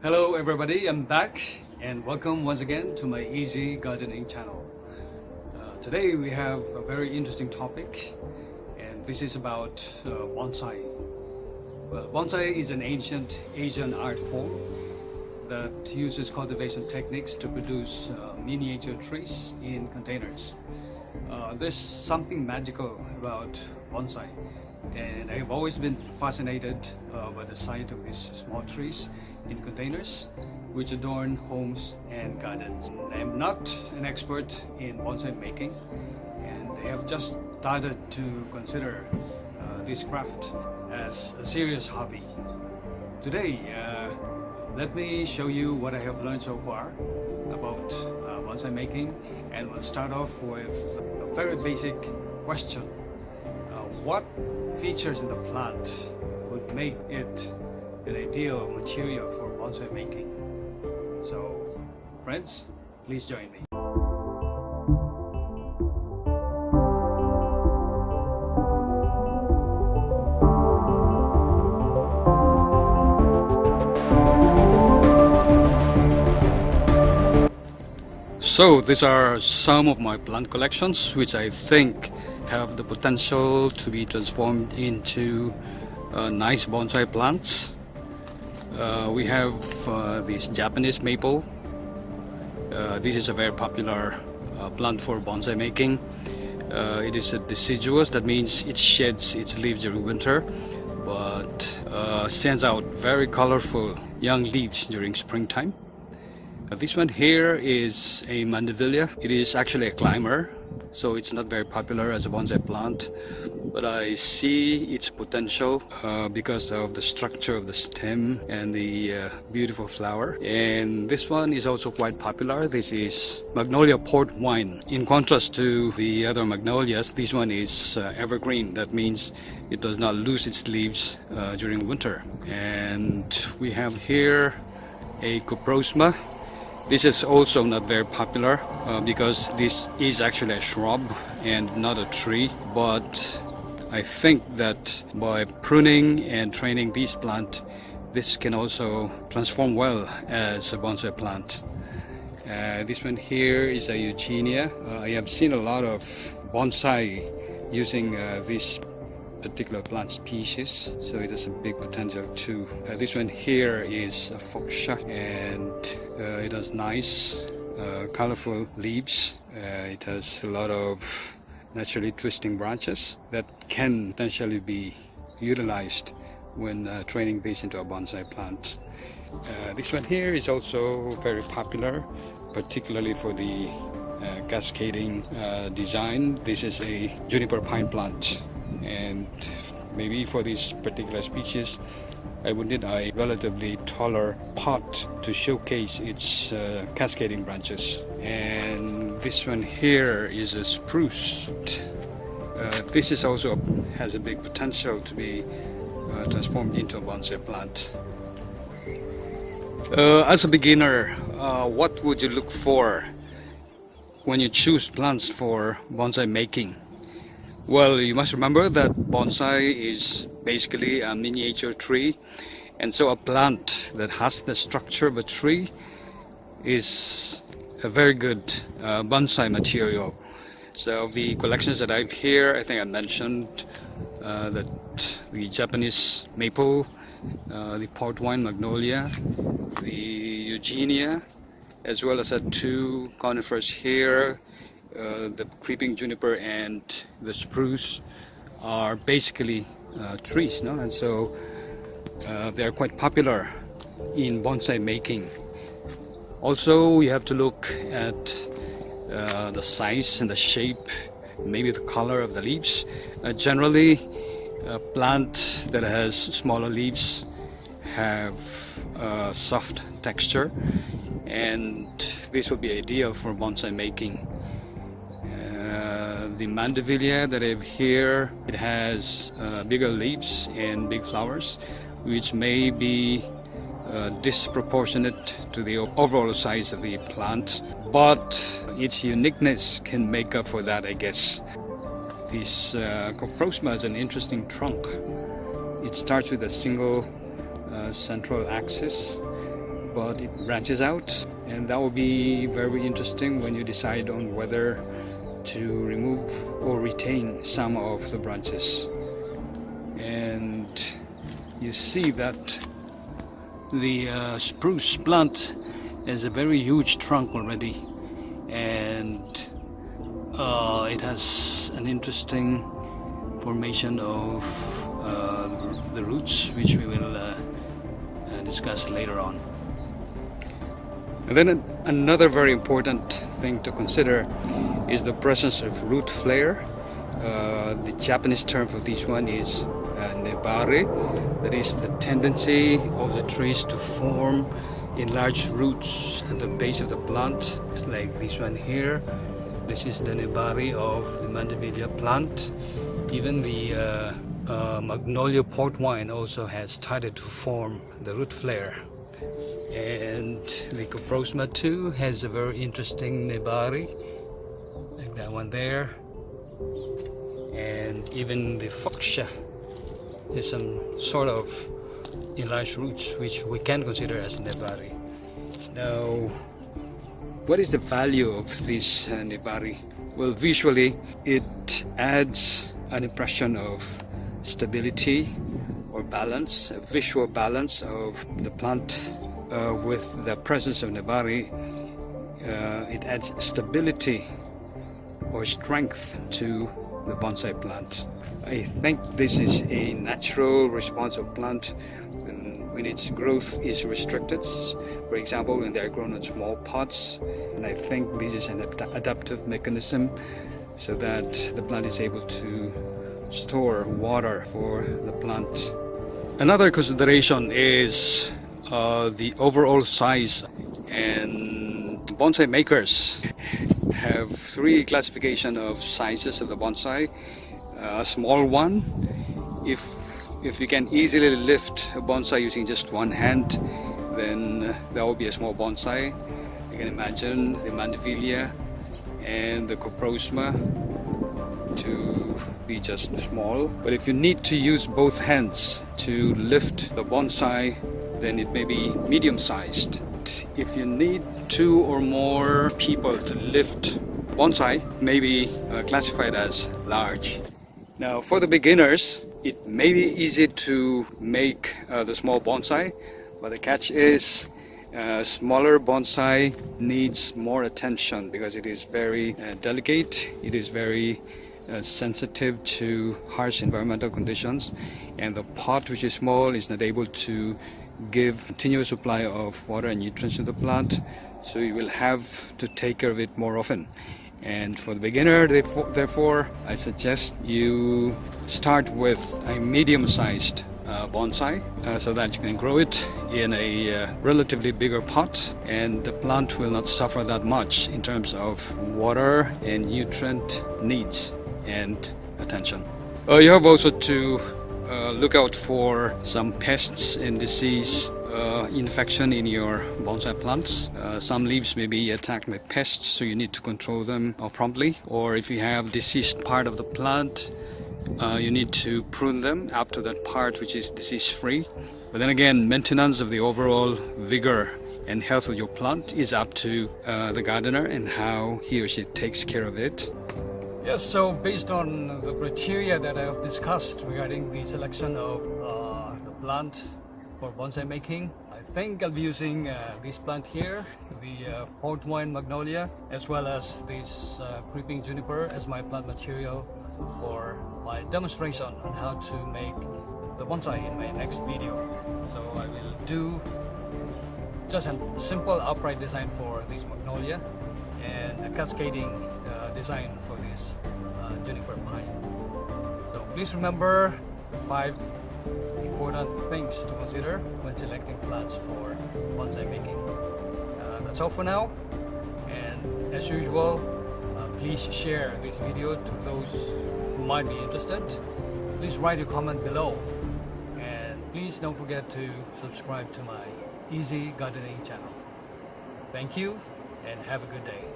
Hello everybody, I'm back and welcome once again to my easy gardening channel. Today we have a very interesting topic, and this is about bonsai. Well, bonsai is an ancient Asian art form that uses cultivation techniques to produce miniature trees in containers. There's something magical about bonsai, and I've always been fascinated by the sight of these small trees in containers which adorn homes and gardens. I'm not an expert in bonsai making, and I have just started to consider this craft as a serious hobby. Today, let me show you what I have learned so far about bonsai making, and we'll start off with a very basic question. What features in the plant would make it an ideal material for bonsai making? So, friends, please join me. So these are some of my plant collections which I think have the potential to be transformed into nice bonsai plants. We have this Japanese maple. This is a very popular plant for bonsai making. It is a deciduous, that means it sheds its leaves during winter, but sends out very colorful young leaves during springtime. This one here is a mandevilla. It is actually a climber, so it's not very popular as a bonsai plant, but I see its potential because of the structure of the stem and the beautiful flower. And this one is also quite popular. This is magnolia port wine. In contrast to the other magnolias, this one is evergreen. That means it does not lose its leaves during winter. And we have here a Coprosma. This is also not very popular because this is actually a shrub and not a tree, but I think that by pruning and training this plant, this can also transform well as a bonsai plant. This one here is a Eugenia. I have seen a lot of bonsai using this particular plant species, so it has a big potential too. This one here is a Fuchsia, and it has nice colorful leaves. It has a lot of naturally twisting branches that can potentially be utilized when training this into a bonsai plant. This one here is also very popular, particularly for the cascading design. This is a juniper pine plant, and maybe for this particular species I would need a relatively taller pot to showcase its cascading branches. And this one here is a spruce. This is also has a big potential to be transformed into a bonsai plant. As a beginner, what would you look for when you choose plants for bonsai making? Well, you must remember that bonsai is basically a miniature tree, and so a plant that has the structure of a tree is a very good bonsai material. So the collections that I have here, I think I mentioned that the Japanese maple, the port wine magnolia, the Eugenia, as well as the two conifers here, the creeping juniper and the spruce, are basically trees, no? And so they are quite popular in bonsai making. Also, you have to look at the size and the shape, maybe the color of the leaves. Generally, a plant that has smaller leaves have soft texture, and this will be ideal for bonsai making. The mandevilla that I have here, it has bigger leaves and big flowers, which may be disproportionate to the overall size of the plant, but its uniqueness can make up for that, I guess. This Coprosma is an interesting trunk. It starts with a single central axis, but it branches out, and that will be very interesting when you decide on whether to remove or retain some of the branches. And you see that the spruce plant has a very huge trunk already, and it has an interesting formation of the roots, which we will discuss later on. And then another very important thing to consider is the presence of root flare. The Japanese term for this one is Nebari. That is the tendency of the trees to form enlarged roots at the base of the plant, like this one here. This is the Nebari of the Mandevilla plant. Even the Magnolia port wine also has started to form the root flare. And the Coprosma too has a very interesting Nebari, like that one there. And even the Fuchsia has some sort of enlarged roots, which we can consider as Nebari. Now, what is the value of this Nebari? Well, visually it adds an impression of stability or balance, a visual balance of the plant. With the presence of Nebari, it adds stability or strength to the bonsai plant. I think this is a natural response of plant when its growth is restricted. For example, when they are grown in small pots, and I think this is an adaptive mechanism so that the plant is able to store water for the plant. Another consideration is the overall size, and bonsai makers have three classification of sizes of the bonsai. A small one, if you can easily lift a bonsai using just one hand, then that will be a small bonsai. You can imagine the Mandevilla and the Coprosma to be just small. But if you need to use both hands to lift the bonsai, then it may be medium-sized. If you need 2 or more people to lift bonsai, may be classified as large. Now, for the beginners, it may be easy to make the small bonsai, but the catch is smaller bonsai needs more attention because it is very delicate, it is very sensitive to harsh environmental conditions, and the pot, which is small, is not able to give continuous supply of water and nutrients to the plant, so you will have to take care of it more often. And for the beginner, therefore, I suggest you start with a medium-sized bonsai so that you can grow it in a relatively bigger pot, and the plant will not suffer that much in terms of water and nutrient needs and attention. You have also to look out for some pests and disease infection in your bonsai plants. Some leaves may be attacked by pests, so you need to control them promptly. Or if you have diseased part of the plant, you need to prune them up to that part which is disease-free. But then again, maintenance of the overall vigor and health of your plant is up to the gardener and how he or she takes care of it. Yes, so based on the criteria that I have discussed regarding the selection of the plant for bonsai making, I think I'll be using this plant here, the port wine magnolia, as well as this creeping juniper as my plant material for my demonstration on how to make the bonsai in my next video. So I will do just a simple upright design for this magnolia and a cascading design for this juniper pine. So please remember 5 important things to consider when selecting plants for bonsai making. That's all for now, and as usual, please share this video to those who might be interested. Please write your comment below, and please don't forget to subscribe to my Easy Gardening channel. Thank you and have a good day.